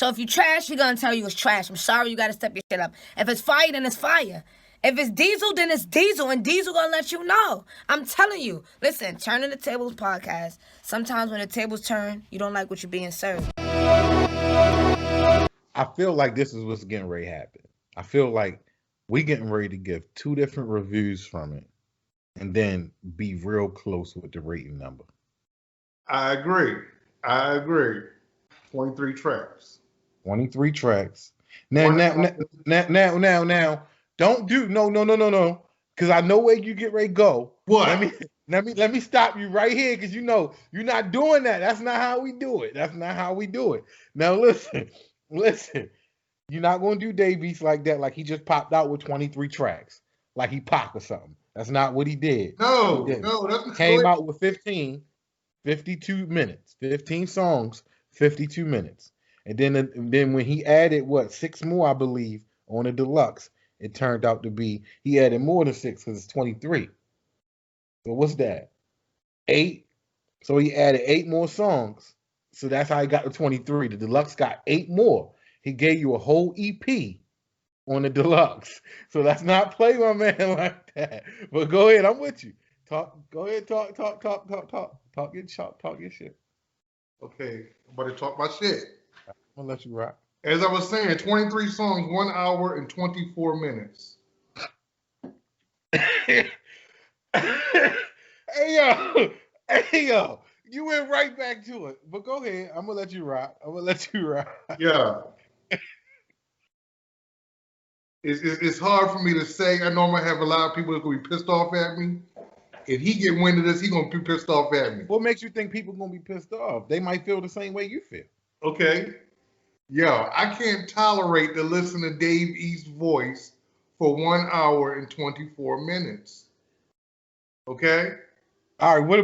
So if you trash, we're gonna tell you it's trash. I'm sorry, you gotta step your shit up. If it's fire, then it's fire. If it's diesel, then it's diesel, and diesel gonna let you know. I'm telling you. Listen, Turning the Tables podcast. Sometimes when the tables turn, you don't like what you're being served. I feel like this is what's getting ready to happen. I feel like we getting ready to give two different reviews from it, and then be real close with the rating number. I agree. 23 tracks. 23 tracks. Now, don't do no. Because I know where you get ready to go. What? Let me stop you right here, because you know you're not doing that. That's not how we do it. Now listen. You're not gonna do Dave East like that, like he just popped out with 23 tracks, like he Pac or something. That's not what he did. No, that's came out with 52 minutes, 15 songs, 52 minutes. And then when he added 6 more, I believe, on the deluxe, it turned out to be he added more than 6 because it's 23. So what's that? 8. So he added 8 more songs. So that's how he got to 23. The deluxe got 8 more. He gave you a whole EP on the deluxe. So that's not play my man like that. But go ahead, I'm with you. Talk your shit. Okay, I'm about to talk my shit. I'm gonna let you rock. As I was saying, 23 songs, 1 hour and 24 minutes. Hey yo, you went right back to it. But go ahead, I'm gonna let you rock. Yeah. It's hard for me to say. I know I'm gonna have a lot of people that's gonna be pissed off at me. If he get wind of this, he gonna be pissed off at me. What makes you think people gonna be pissed off? They might feel the same way you feel. Okay. Yo, I can't tolerate to listen to Dave East's voice for 1 hour and 24 minutes. Okay? All right, what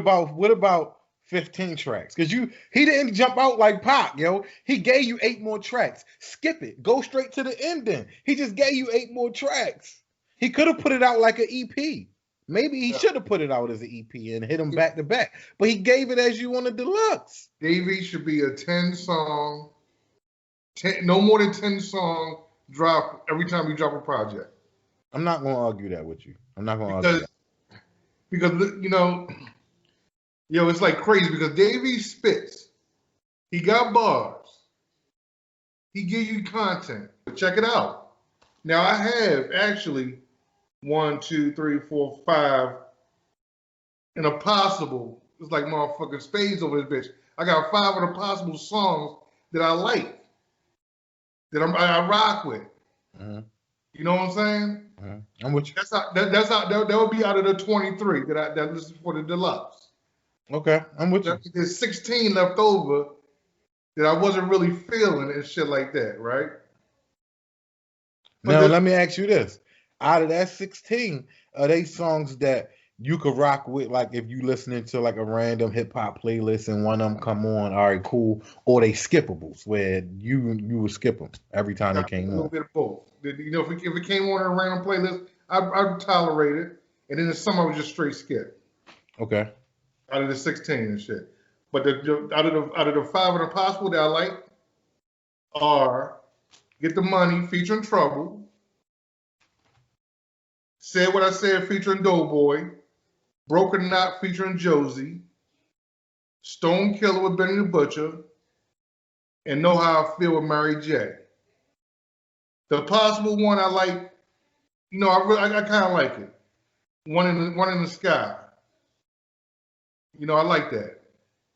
about 15 tracks? Because he didn't jump out like Pac, yo. He gave you 8 more tracks. Skip it. Go straight to the ending. He just gave you 8 more tracks. He could have put it out like an EP. Maybe he should have put it out as an EP and hit them back to back. But he gave it as you on the deluxe. Dave East should be a 10-song, no more than 10-song drop every time you drop a project. I'm not going to argue that with you. Because it's like crazy because Dave East spits. He got bars. He give you content. Check it out. Now I have actually 1, 2, 3, 4, 5 in a possible. It's like motherfucking spades over this bitch. I got 5 of the possible songs that I like, that I rock with. Mm-hmm. You know what I'm saying? Mm-hmm. I'm with you. That would be out of the 23 that listen for the deluxe. Okay, I'm with you. There's 16 left over that I wasn't really feeling and shit like that, right? Now let me ask you this: out of that 16, are they songs that you could rock with, like if you listening to like a random hip hop playlist and one of them come on, all right, cool, or they skippables where you would skip them every time they came on? A little bit of both. You know, if it came on a random playlist, I'd tolerate it, and then there's some I would just straight skip. Okay. Out of the 16 and shit, but out of the 5 of the possible that I like are "Get the Money" featuring Trouble, "Said What I Said" featuring Doughboy, "Broken Knot" featuring Josie, "Stone Killer" with Benny the Butcher, and "Know How I Feel" with Mary J. The possible one I like, I kind of like it. One in the Sky. I like that.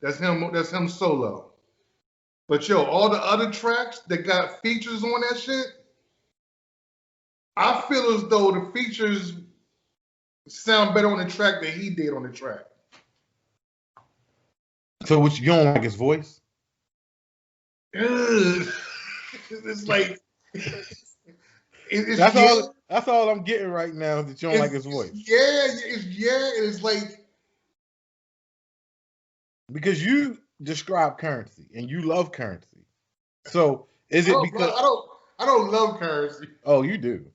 That's him solo. But all the other tracks that got features on that shit, I feel as though the features sound better on the track than he did on the track. So what, you don't like his voice? It's like that's all I'm getting right now, that you don't like his voice. It's like, because you describe Currensy and you love Currensy. So is it because I don't love Currensy? Oh, you do.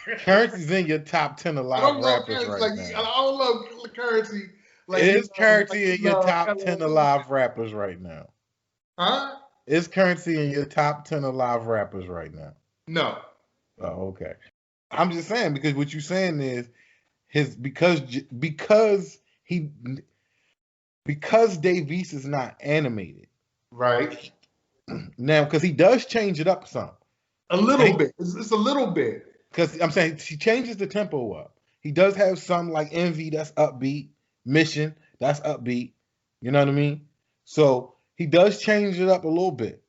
Currency's in your top 10 alive rappers right now. I don't love Currensy. Is Currensy in your top 10 alive rappers right now? Huh? Is Currensy in your top 10 alive rappers right now? No. Oh, okay. I'm just saying because what you're saying is because Dave East is not animated. Right. Now, because he does change it up some. A little bit. It's a little bit. Because I'm saying he changes the tempo up. He does have some like Envy that's upbeat, Mission that's upbeat. You know what I mean? So he does change it up a little bit,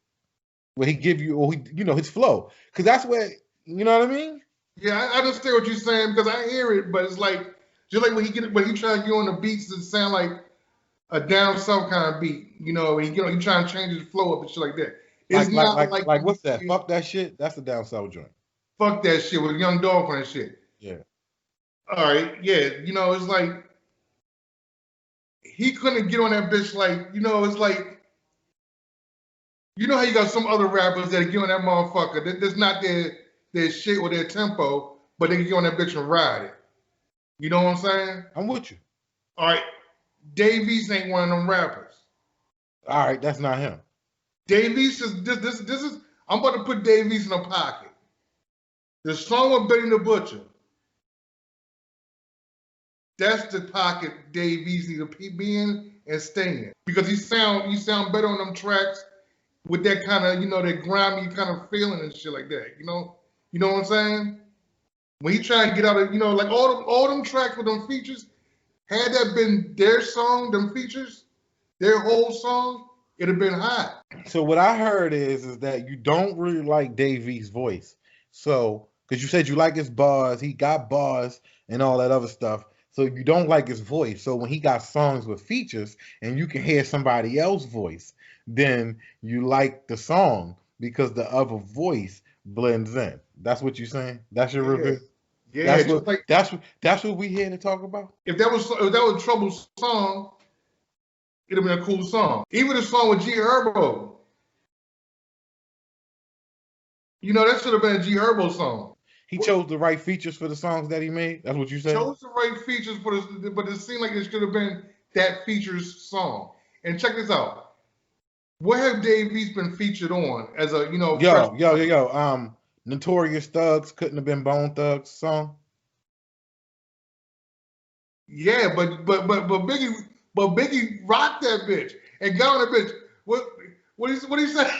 where he give you, or his flow, because that's where you know what I mean. Yeah, I understand what you're saying because I hear it, but it's like just like when he try to get on the beats that sound like a down south kind of beat. He trying to change his flow up and shit like that. It's not like what's that? Fuck that shit. That's the down south joint. Fuck that shit with Young Dolph and shit. Yeah. All right. Yeah. It's like he couldn't get on that bitch. Like it's like how you got some other rappers that get on that motherfucker. That's not their shit or their tempo, but they can get on that bitch and ride it. You know what I'm saying? I'm with you. All right. Dave East ain't one of them rappers. All right, that's not him. Dave East is this is I'm about to put Dave East in a pocket. The song with Benny the Butcher. That's the pocket Dave East need to be in and stay in. Because you sound better on them tracks with that kind of, that grimy kind of feeling and shit like that. You know what I'm saying? When he try and get out of, like all them tracks with them features, had that been their song, them features, their whole song, it'd have been hot. So what I heard is that you don't really like Dave East's voice. So, because you said you like his bars, he got bars and all that other stuff. So you don't like his voice. So when he got songs with features and you can hear somebody else's voice, then you like the song because the other voice blends in. That's what you're saying? That's your review? Yeah, that's what we here to talk about. If that was a Trouble song, it'd have been a cool song. Even the song with G Herbo. That should have been a G Herbo song. He chose the right features for the songs that he made. That's what you said. Chose the right features for this, but it seemed like it should have been that features song. And check this out. What have Dave East been featured on as a Notorious Thugs couldn't have been Bone Thugs song. Yeah, but Biggie rocked that bitch and got on that bitch. What he say?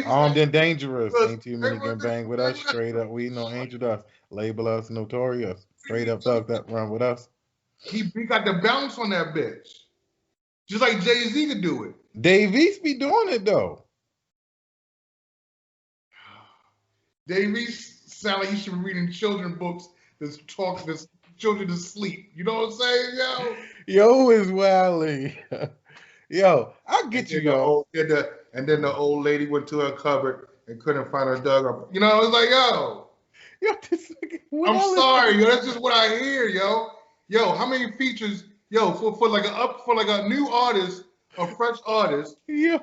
Armed and dangerous. Ain't too many can bang with us. Straight up, we know angel dust. Label us notorious. Straight up thugs that run with us. He got the bounce on that bitch. Just like Jay-Z could do it. Dave East be doing it though. Dave East sound like he should be reading children's books that's talking to children to sleep. You know what I'm saying, yo? Yo is wilding. Yo, I get you, yo. And then the old lady went to her cupboard and couldn't find her dog up. It's like, yo, this nigga, I'm sorry, yo. That's just what I hear, yo. Yo, how many features, yo, for like a new artist, a fresh artist? Yeah.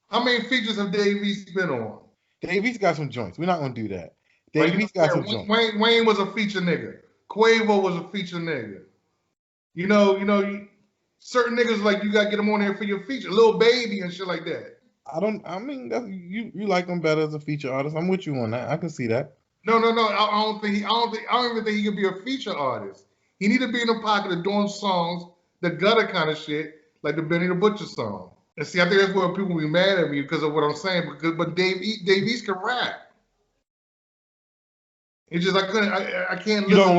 How many features have Dave East been on? Dave East got some joints. We're not gonna do that. Dave East got some joints. Wayne was a feature nigga. Quavo was a feature nigga. Certain niggas like you gotta get them on there for your feature, Lil Baby and shit like that. You like him better as a feature artist. I'm with you on that. I can see that. No. I don't even think he could be a feature artist. He need to be in the pocket of doing songs, the gutter kind of shit, like the Benny the Butcher song. And see, I think that's where people be mad at me because of what I'm saying. But Dave East can rap. It's just I can't. You don't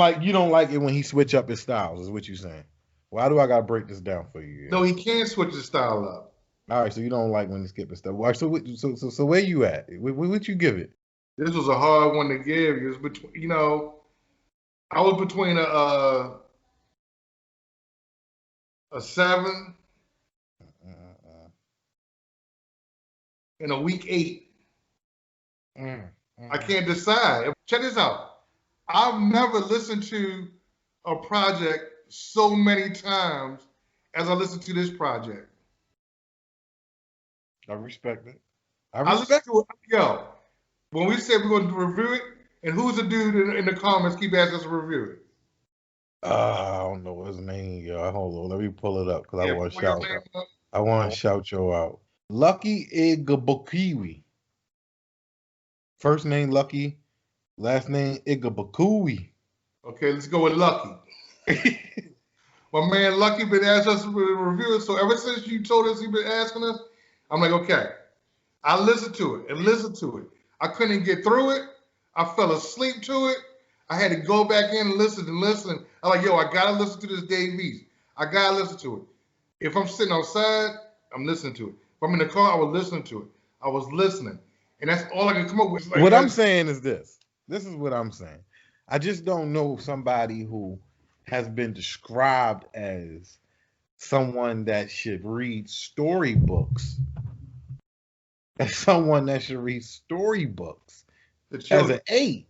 like it when he switch up his styles. Is what you're saying? Why do I gotta break this down for you? No, he can't switch his style up. All right, so you don't like when he skipping stuff. All right, so where you at? What you give it? This was a hard one to give. It was between, I was between a 7 and a week 8. I can't decide. Check this out. I've never listened to a project so many times as I listened to this project. I respect it. Yo, when we said we're going to review it, and who's the dude in the comments keep asking us to review it? I don't know his name, yo. Hold on, let me pull it up because I want to shout. I want to shout you out. Lucky Igabukiwi. First name Lucky, last name Igabukiwi. Okay, let's go with Lucky. My man Lucky been asking us to review it, so ever since you told us he been asking us, I'm like, okay. I listened to it and listened to it. I couldn't get through it. I fell asleep to it. I had to go back in and listen and listen. I'm like, yo, I gotta listen to this Dave East. I gotta listen to it. If I'm sitting outside, I'm listening to it. If I'm in the car, I was listening to it. I was listening. And that's all I can come up with. Like, what I'm saying is this. This is what I'm saying. I just don't know somebody who has been described as someone that should read storybooks. As someone that should read storybooks as an 8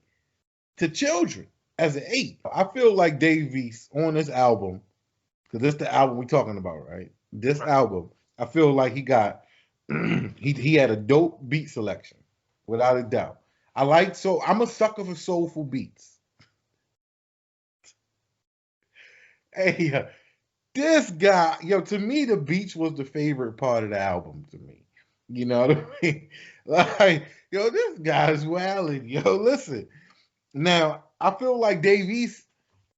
to children. As an 8. I feel like Dave East on this album, because this is the album we're talking about, right? This album, I feel like he got he had a dope beat selection, without a doubt. I'm a sucker for soulful beats. Hey, this guy, to me, the beats was the favorite part of the album to me. You know what I mean? Like, this guy's wilding. Listen. Now, I feel like Dave East,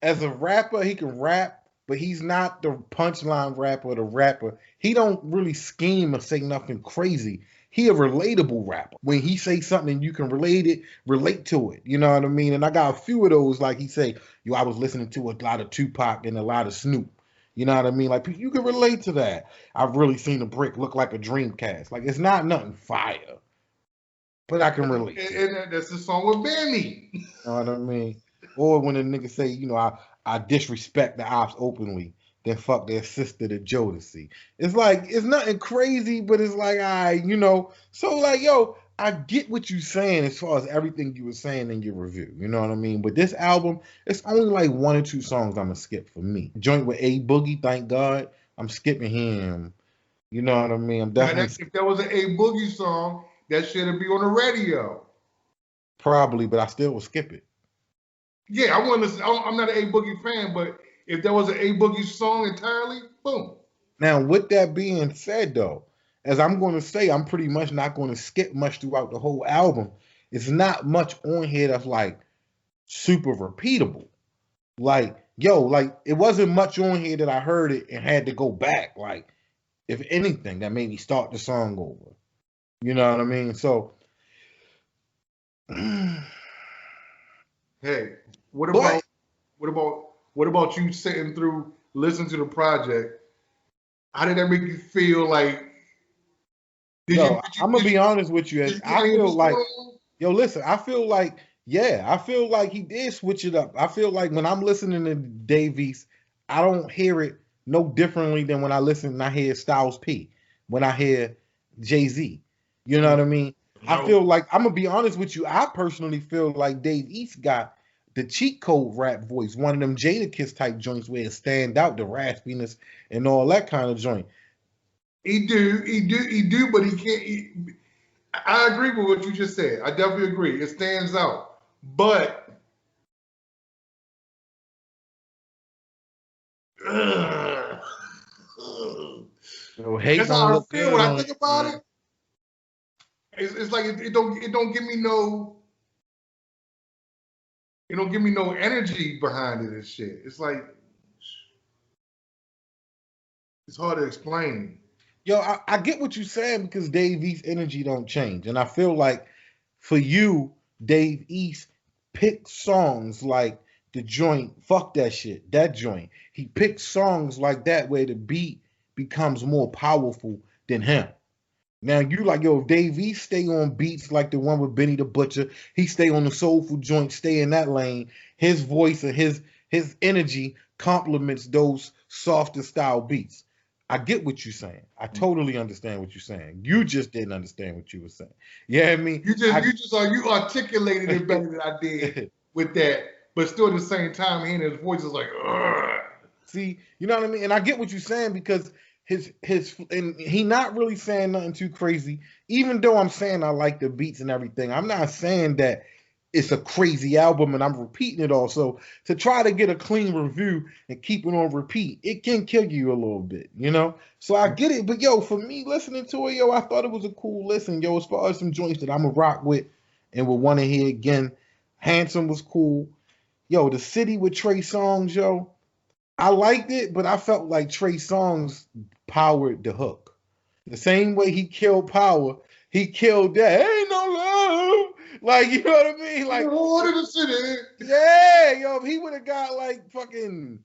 as a rapper, he can rap, but he's not the punchline rapper or the rapper. He don't really scheme or say nothing crazy. He a relatable rapper. When he say something, you can relate to it. You know what I mean? And I got a few of those, like he say, I was listening to a lot of Tupac and a lot of Snoop. You know what I mean? Like, you can relate to that. I've really seen a brick look like a Dreamcast. Like, it's not nothing fire, but I can relate. And that's the song with Benny. You know what I mean? Or when a nigga say, I disrespect the ops openly, then fuck their sister to Jodeci. It's like, it's nothing crazy, but it's like, So, like, I get what you're saying as far as everything you were saying in your review. You know what I mean? But this album, it's only like 1 or 2 songs I'm going to skip for me. Joint with A Boogie, thank God. I'm skipping him. You know what I mean? I'm definitely. If there was an A Boogie song, that should be on the radio. Probably, but I still will skip it. Yeah, I want to. I'm not an A Boogie fan, but if there was an A Boogie song entirely, boom. Now, with that being said, though, as I'm going to say, I'm pretty much not going to skip much throughout the whole album. It's not much on here that's like super repeatable. Like, it wasn't much on here that I heard it and had to go back. Like, if anything, that made me start the song over. You know what I mean? So, hey, what about you sitting through, listening to the project? How did that make you feel? Like, I'm gonna be honest with you. I feel like, listen, I feel like he did switch it up. I feel like when I'm listening to Dave East, I don't hear it no differently than when I hear Styles P, when I hear Jay-Z. You know what I mean? No. I feel like, I'm gonna be honest with you, I personally feel like Dave East got the cheat code rap voice, one of them Jadakiss type joints where it stand out, the raspiness and all that kind of joint. He do, but he can't. I agree with what you just said. I definitely agree. It stands out, but that's how I feel when I think about it. It's like it don't give me no. It don't give me no energy behind it and shit. It's like it's hard to explain. I get what you're saying because Dave East's energy don't change. And I feel like for you, Dave East picked songs like the joint, fuck that shit, that joint. He picked songs like that where the beat becomes more powerful than him. Now you like, if Dave East stay on beats like the one with Benny the Butcher, he stay on the soulful joint, stay in that lane. His voice and his energy complements those softer style beats. I get what you're saying. I totally understand what you're saying. You just didn't understand what you were saying. Yeah, I mean, you articulated it better than I did with that, but still at the same time, hearing his voice is like, ugh. See, you know what I mean? And I get what you're saying because and he not really saying nothing too crazy. Even though I'm saying I like the beats and everything, I'm not saying that it's a crazy album and I'm repeating it all. So to try to get a clean review and keep it on repeat, it can kill you a little bit, you know? So I get it. But yo, for me listening to it, yo, I thought it was a cool listen. Yo, as far as some joints that I'm a rock with and would want to hear again, Handsome was cool. Yo, The City with Trey Songz, yo. I liked it, but I felt like Trey Songz powered the hook. The same way he killed Power, he killed that. Ain't no love. Like, you know what I mean? Like, Lord of the city. yeah, yo, if he would have got like fucking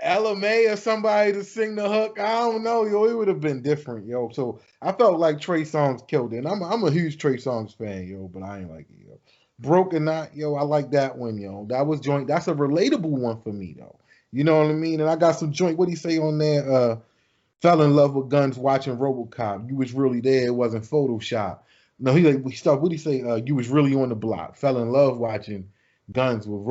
LMA or somebody to sing the hook, I don't know, yo, it would have been different, yo. So I felt like Trey Songz killed it. And I'm a huge Trey Songz fan, yo, but I ain't like it, yo. Broke or Not, yo, I like that one, yo. That was joint. That's a relatable one for me, though. You know what I mean? And I got some joint. What do you say on there? Fell in love with guns watching RoboCop. You was really there. It wasn't Photoshop. No, he like we start. What do you say? You was really on the block. Fell in love watching guns with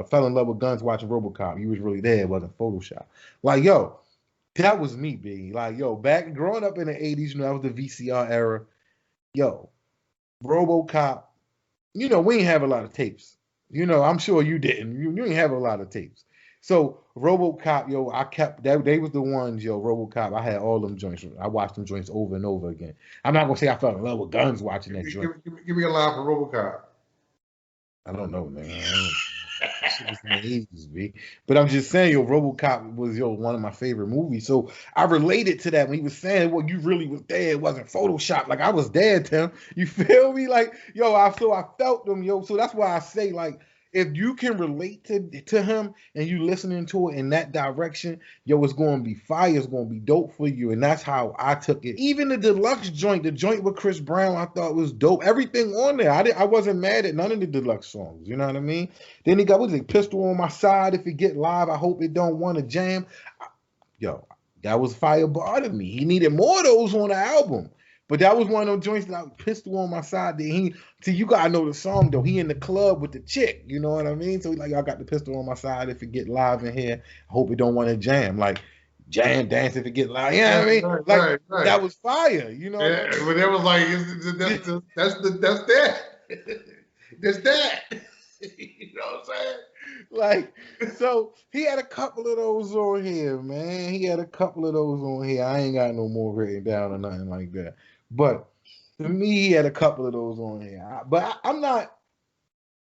Fell in love with guns watching RoboCop. You was really there. It wasn't Photoshop. Like yo, that was me, B. Like yo, back growing up in the '80s, you know, that was the VCR era. Yo, RoboCop. You know, we ain't have a lot of tapes. You know, I'm sure you didn't. You didn't have a lot of tapes. So RoboCop, yo, I kept that. They was the ones, yo. RoboCop, I had all them joints. I watched them joints over and over again. I'm not gonna say I fell in love with guns watching that joint. Give me a line for RoboCop. I don't know, man. Shit was in the 80s, B. But I'm just saying, yo, RoboCop was one of my favorite movies. So I related to that when he was saying, well, you really was there. It wasn't Photoshop. Like I was there, Tim. You feel me? Like, yo, I felt them, yo. So that's why I say, like, if you can relate to him and you listening to it in that direction, yo, it's going to be fire. It's going to be dope for you. And that's how I took it. Even the deluxe joint, the joint with Chris Brown, I thought was dope. Everything on there. I wasn't mad at none of the deluxe songs. You know what I mean? Then he got, what is it, Pistol on My Side. If it get live, I hope it don't want to jam. Yo, that was fire bar to me. He needed more of those on the album. But that was one of those joints that I Pistol on My Side. That see, you gotta know the song though. He in the club with the chick, you know what I mean? So he's like, I got the pistol on my side. If it get live in here, I hope it don't want to jam. Like jam dance if it get live. You know what I mean? Right. That was fire. You know. Yeah, but that was like that's that. That's that. You know what I'm saying? Like, so he had a couple of those on here, man. He had a couple of those on here. I ain't got no more written down or nothing like that. But to me, he had a couple of those on here.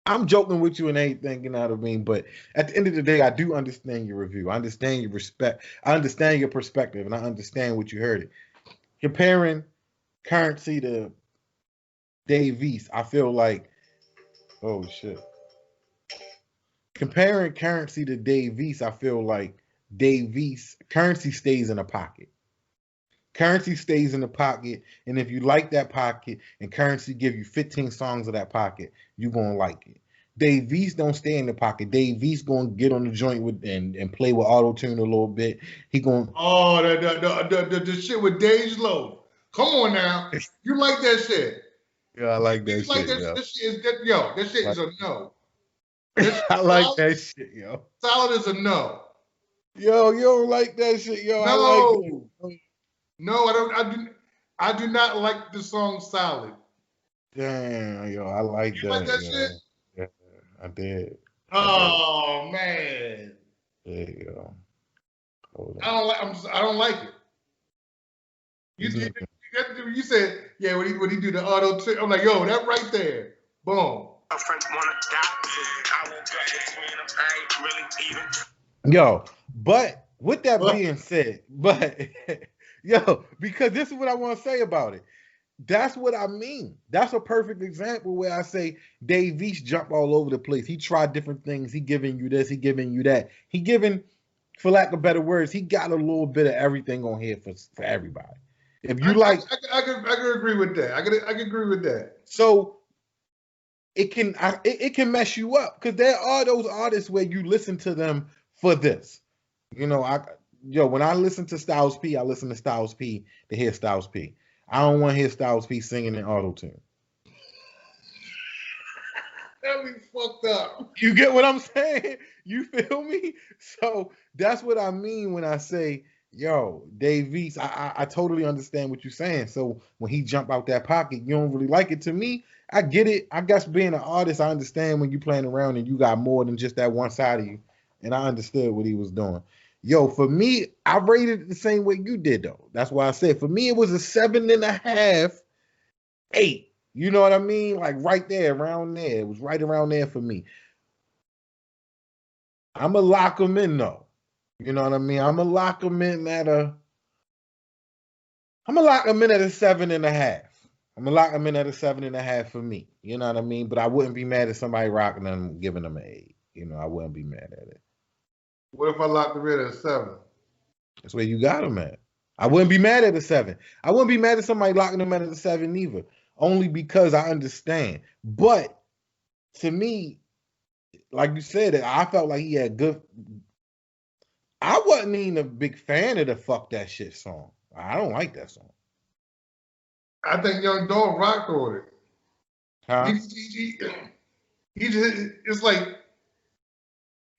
I'm joking with you and anything, you know what I mean? But at the end of the day, I do understand your review. I understand your respect. I understand your perspective, and I understand what you heard it. Comparing Currensy to Dave East, I feel like, oh shit. Comparing Currensy to Dave East, I feel like Dave East, Currensy stays in a pocket. Currensy stays in the pocket, and if you like that pocket and Currensy give you 15 songs of that pocket, you're gonna like it. Dave East don't stay in the pocket. Dave East gonna get on the joint with and play with auto tune a little bit. He gonna the shit with Dage Low. Come on now, you like that shit? Yeah, I like that shit. Like that, yo. This shit that shit is a no. I like that shit, yo. Solid is a no. Yo, you don't like that shit, yo. No. I like it. No, I do not like the song Solid. Damn, yo, I like you like that shit? Yeah, I did. Oh man. There you go. Hold on. I don't like it. You said, yeah, when he do the auto tune, I'm like, yo, that right there. Boom. Yo, but with that being said, yo, because this is what I want to say about it. That's what I mean. That's a perfect example where I say Dave East jump all over the place. He tried different things. He giving you this. He giving you that. He giving, for lack of better words, he got a little bit of everything on here for everybody. If you I can agree with that. I can agree with that. So it can mess you up because there are those artists where you listen to them for this. You know, when I listen to Styles P, I listen to Styles P to hear Styles P. I don't want to hear Styles P singing in auto-tune. That be fucked up. You get what I'm saying? You feel me? So that's what I mean when I say, Yo, Dave East, I totally understand what you're saying. So when he jump out that pocket, you don't really like it. To me, I get it. I guess being an artist, I understand when you playing around and you got more than just that one side of you. And I understood what he was doing. Yo, for me, I rated it the same way you did though. That's why I said for me it was a 7.5, 8. You know what I mean? Like right there, around there. It was right around there for me. I'ma lock him in though. You know what I mean? I'ma lock him in at a 7.5. I'm gonna lock him in at a 7.5 for me. You know what I mean? But I wouldn't be mad at somebody rocking them, giving them an 8. You know, I wouldn't be mad at it. What if I locked him in at a 7? That's where you got him at. I wouldn't be mad at a 7. I wouldn't be mad at somebody locking them at a 7 either. Only because I understand. But to me, like you said, I felt like he had good. I wasn't even a big fan of the "Fuck That Shit" song. I don't like that song. I think Young Dog rocked on it. Huh? He just, it's like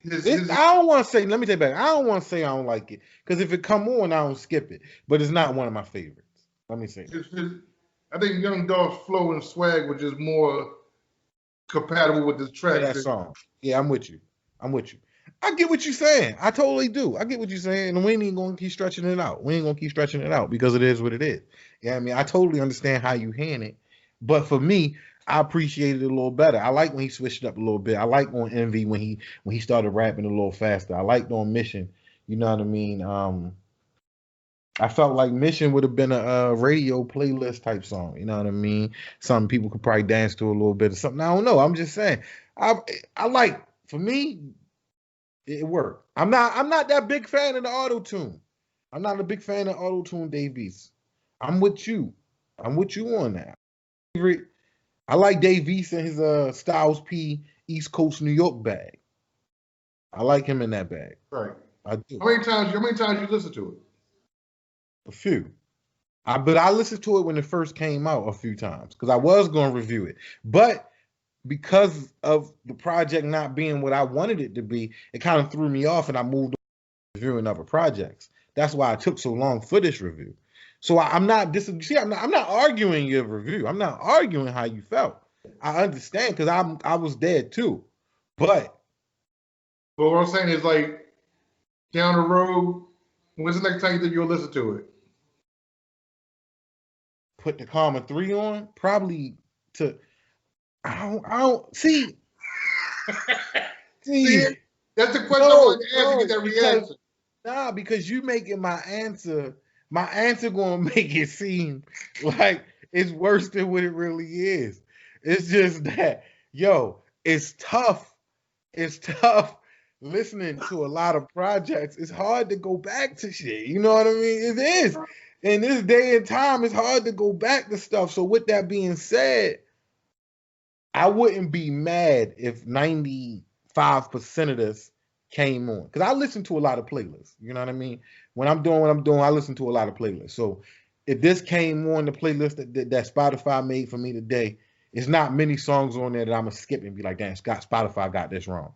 I don't want to say. Let me take it back. I don't want to say I don't like it because if it come on, I don't skip it. But it's not one of my favorites. Let me say. I think Young Dog's flow and swag were just more compatible with this track. That song. Yeah, I'm with you. I get what you're saying. I totally do. I get what you're saying. And we ain't even going to keep stretching it out. Because it is what it is. Yeah, I mean, I totally understand how you hand it. But for me, I appreciated it a little better. I like when he switched it up a little bit. I like on Envy when he started rapping a little faster. I liked on Mission. You know what I mean? I felt like Mission would have been a radio playlist type song. You know what I mean? Something people could probably dance to a little bit or something. I don't know. I'm just saying. I like, for me, it worked. I'm not that big fan of the auto tune. I'm not a big fan of auto tune Davies. I'm with you on that. I like Dave East and his Styles P East Coast New York bag. I like him in that bag. Right. I do. How many times you listen to it? A few. But I listened to it when it first came out a few times because I was going to review it. But because of the project not being what I wanted it to be, it kind of threw me off and I moved on to reviewing other projects. That's why it took so long for this review. So I'm not arguing your review. I'm not arguing how you felt. I understand because I was there too. But what I'm saying is like down the road, when's the next time you think you'll listen to it? Put the Karma 3 on? Probably to I don't see. See, that's the question I wanted to ask you, get that reaction. Nah, because you making my answer gonna make it seem like it's worse than what it really is. It's just that, yo, it's tough. It's tough listening to a lot of projects. It's hard to go back to shit. You know what I mean? It is. In this day and time, it's hard to go back to stuff. So with that being said, I wouldn't be mad if 95% of this came on. Because I listen to a lot of playlists. You know what I mean? When I'm doing what I'm doing, I listen to a lot of playlists. So if this came on the playlist that Spotify made for me today, it's not many songs on there that I'm going to skip and be like, damn, Spotify got this wrong.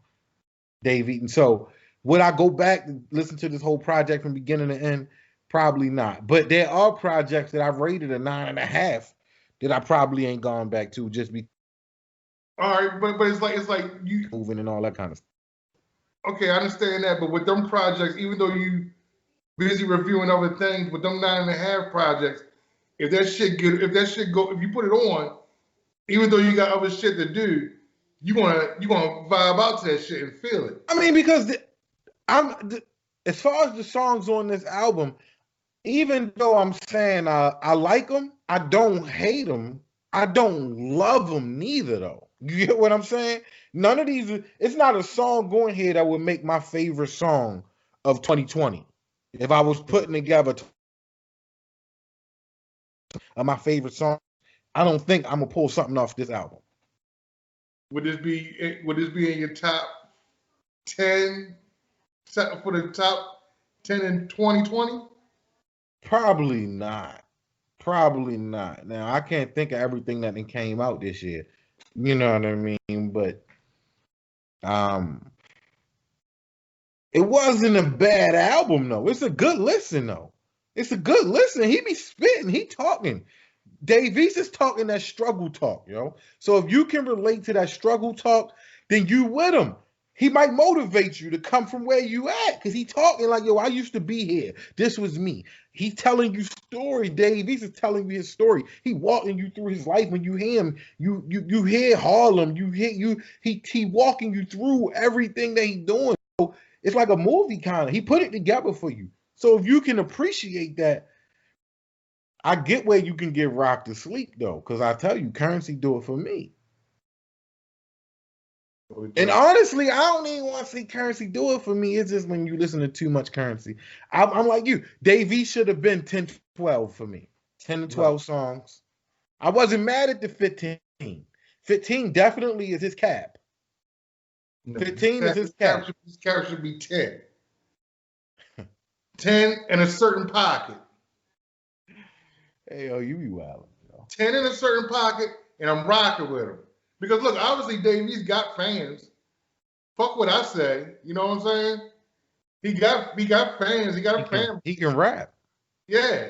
Dave Eaton. So would I go back and listen to this whole project from beginning to end? Probably not. But there are projects that I've rated a 9.5 that I probably ain't gone back to just because. All right, but it's like you moving and all that kind of stuff. Okay, I understand that, but with them projects, even though you busy reviewing other things, with them 9.5 projects, if you put it on, even though you got other shit to do, you gonna vibe out to that shit and feel it. I mean, because as far as the songs on this album, even though I'm saying I like them, I don't hate them. I don't love them neither, though. You get what I'm saying? None of these, it's not a song going here that would make my favorite song of 2020. If I was putting together my favorite song, I don't think I'm gonna pull something off this album. Would this be in your top 10 for the top 10 in 2020? Probably not. Now I can't think of everything that came out this year. You know what I mean? But It wasn't a bad album though. It's a good listen though. It's a good listen. He be spitting. He talking. Dave East is talking that struggle talk, yo. So if you can relate to that struggle talk, then you with him. He might motivate you to come from where you at because he talking like, yo, I used to be here. This was me. He's telling you story. Dave East is telling you his story. He walking you through his life. When you hear him, you hear Harlem. You hear he walking you through everything that he doing. So it's like a movie kind of. He put it together for you. So if you can appreciate that, I get where you can get rocked to sleep though, because I tell you, Currensy do it for me. And honestly, I don't even want to see Currensy do it for me. It's just when you listen to too much Currensy. I'm like you. Dave E should have been 10 to 12 for me. 10 to 12 songs. I wasn't mad at the 15. 15 definitely is his cap. 15 is his cap. His cap should be 10. 10 in a certain pocket. Hey, yo, you be wild. 10 in a certain pocket, and I'm rocking with him. Because look, obviously Dave got fans. Fuck what I say. You know what I'm saying? He got fans. He got a fan. He can rap. Yeah.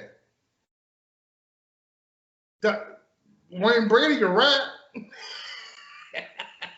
Wayne Brady can rap.